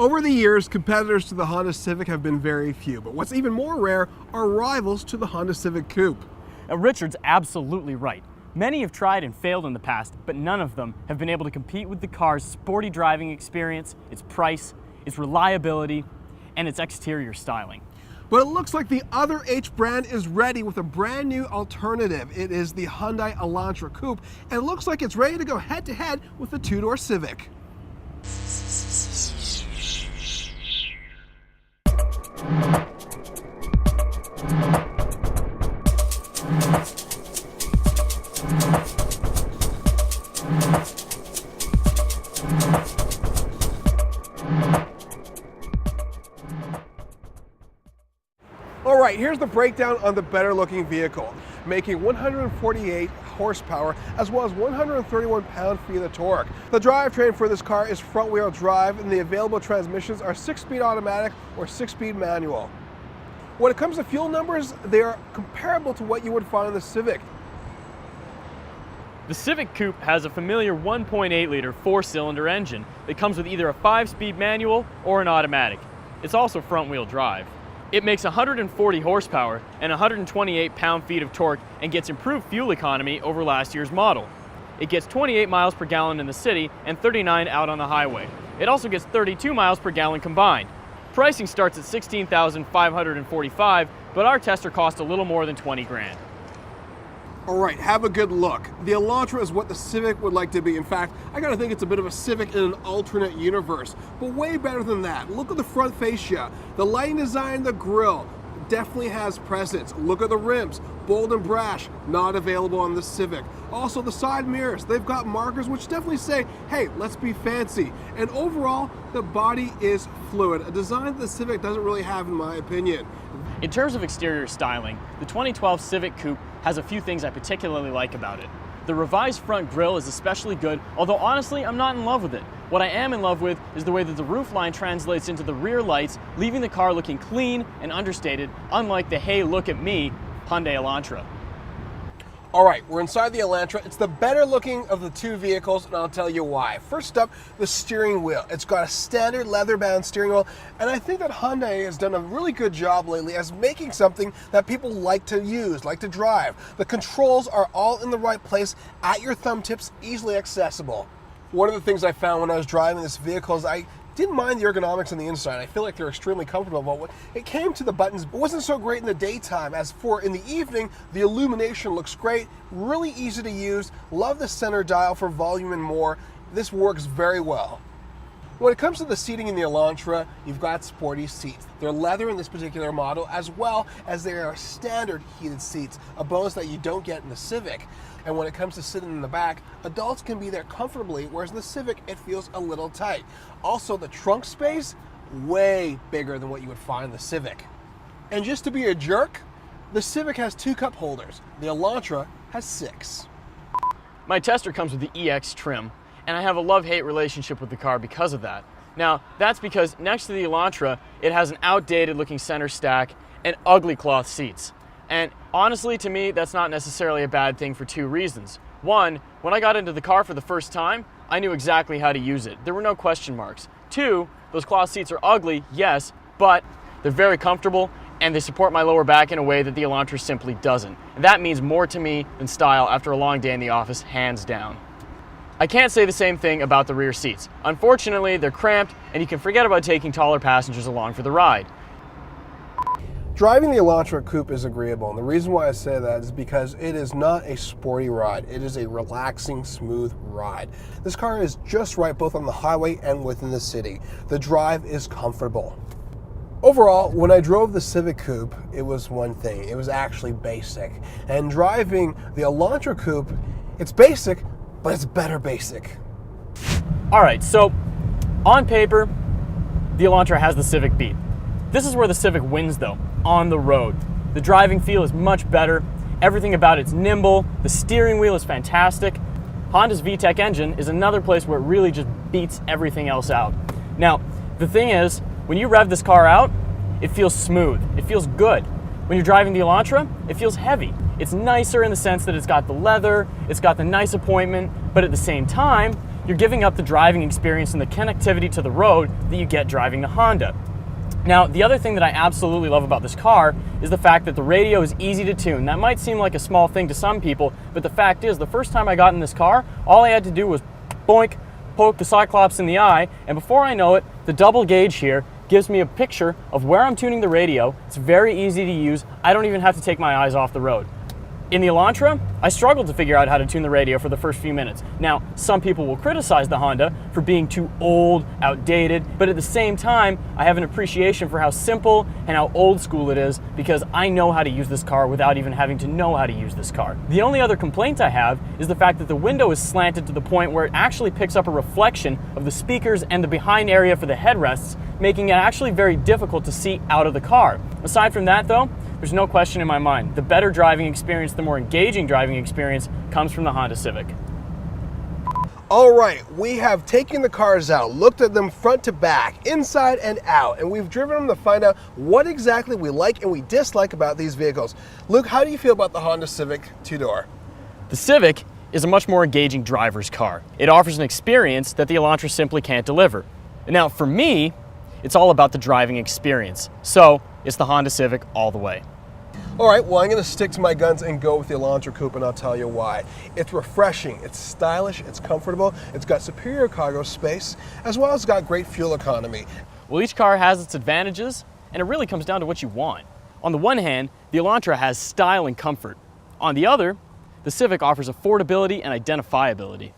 Over the years, competitors to the Honda Civic have been very few, but what's even more rare are rivals to the Honda Civic Coupe. Now, Richard's absolutely right. Many have tried and failed in the past, but none of them have been able to compete with the car's sporty driving experience, its price, its reliability, and its exterior styling. But it looks like the other H brand is ready with a brand new alternative. It is the Hyundai Elantra Coupe, and it looks like it's ready to go head-to-head with the two-door Civic. All right, here's the breakdown on the better looking vehicle, making 148 horsepower as well as 131 pound-feet of torque. The drivetrain for this car is front-wheel drive, and the available transmissions are 6-speed automatic or 6-speed manual. When it comes to fuel numbers, they are comparable to what you would find in the Civic. The Civic Coupe has a familiar 1.8-liter 4-cylinder engine that comes with either a 5-speed manual or an automatic. It's also front-wheel drive. It makes 140 horsepower and 128 pound-feet of torque and gets improved fuel economy over last year's model. It gets 28 miles per gallon in the city and 39 out on the highway. It also gets 32 miles per gallon combined. Pricing starts at $16,545, but our tester cost a little more than 20 grand. All right, have a good look. The Elantra is what the Civic would like to be. In fact, I gotta think it's a bit of a Civic in an alternate universe, but way better than that. Look at the front fascia, the lighting design, the grille definitely has presence. Look at the rims, bold and brash, not available on the Civic. Also the side mirrors, they've got markers which definitely say, hey, let's be fancy. And overall, the body is fluid, a design that the Civic doesn't really have in my opinion. In terms of exterior styling, the 2012 Civic Coupe has a few things I particularly like about it. The revised front grille is especially good, although honestly, I'm not in love with it. What I am in love with is the way that the roofline translates into the rear lights, leaving the car looking clean and understated, unlike the hey, look at me Hyundai Elantra. All right, we're inside the Elantra. It's the better looking of the two vehicles, and I'll tell you why. First up, the steering wheel. It's got a standard leather-bound steering wheel, and I think that Hyundai has done a really good job lately as making something that people like to use, like to drive. The controls are all in the right place, at your thumb tips, easily accessible. One of the things I found when I was driving this vehicle is I didn't mind the ergonomics on the inside. I feel like they're extremely comfortable, but when it came to the buttons, it wasn't so great in the daytime. As for in the evening, the illumination looks great, really easy to use. Love the center dial for volume and more. This works very well. When it comes to the seating in the Elantra, you've got sporty seats. They're leather in this particular model, as well as they are standard heated seats, a bonus that you don't get in the Civic. And when it comes to sitting in the back, adults can be there comfortably, whereas in the Civic, it feels a little tight. Also, the trunk space, way bigger than what you would find in the Civic. And just to be a jerk, the Civic has 2 cup holders. The Elantra has 6. My tester comes with the EX trim, and I have a love-hate relationship with the car because of that. Now, that's because next to the Elantra, it has an outdated-looking center stack and ugly cloth seats. And honestly, to me, that's not necessarily a bad thing for 2 reasons. One, when I got into the car for the first time, I knew exactly how to use it. There were no question marks. 2, those cloth seats are ugly, yes, but they're very comfortable and they support my lower back in a way that the Elantra simply doesn't. And that means more to me than style after a long day in the office, hands down. I can't say the same thing about the rear seats. Unfortunately, they're cramped and you can forget about taking taller passengers along for the ride. Driving the Elantra Coupe is agreeable, and the reason why I say that is because it is not a sporty ride. It is a relaxing, smooth ride. This car is just right both on the highway and within the city. The drive is comfortable. Overall, when I drove the Civic Coupe, it was one thing. It was actually basic. And driving the Elantra Coupe, it's basic, but it's better basic. All right, so on paper, the Elantra has the Civic beat. This is where the Civic wins though, on the road. The driving feel is much better. Everything about it's nimble. The steering wheel is fantastic. Honda's VTEC engine is another place where it really just beats everything else out. Now, the thing is, when you rev this car out, it feels smooth. It feels good. When you're driving the Elantra, it feels heavy. It's nicer in the sense that it's got the leather, it's got the nice appointment, but at the same time, you're giving up the driving experience and the connectivity to the road that you get driving the Honda. Now, the other thing that I absolutely love about this car is the fact that the radio is easy to tune. That might seem like a small thing to some people, but the fact is, the first time I got in this car, all I had to do was boink, poke the Cyclops in the eye, and before I know it, the double gauge here gives me a picture of where I'm tuning the radio. It's very easy to use. I don't even have to take my eyes off the road. In the Elantra, I struggled to figure out how to tune the radio for the first few minutes. Now, some people will criticize the Honda for being too old, outdated, but at the same time, I have an appreciation for how simple and how old school it is because I know how to use this car without even having to know how to use this car. The only other complaint I have is the fact that the window is slanted to the point where it actually picks up a reflection of the speakers and the behind area for the headrests, making it actually very difficult to see out of the car. Aside from that though, there's no question in my mind, the better driving experience, the more engaging driving experience comes from the Honda Civic. All right, we have taken the cars out, looked at them front to back, inside and out, and we've driven them to find out what exactly we like and we dislike about these vehicles. Luke, how do you feel about the Honda Civic two-door? The Civic is a much more engaging driver's car. It offers an experience that the Elantra simply can't deliver. Now, for me, it's all about the driving experience. So, it's the Honda Civic all the way. All right, well, I'm going to stick to my guns and go with the Elantra Coupe, and I'll tell you why. It's refreshing, it's stylish, it's comfortable, it's got superior cargo space, as well as got great fuel economy. Well, each car has its advantages, and it really comes down to what you want. On the one hand, the Elantra has style and comfort. On the other, the Civic offers affordability and identifiability.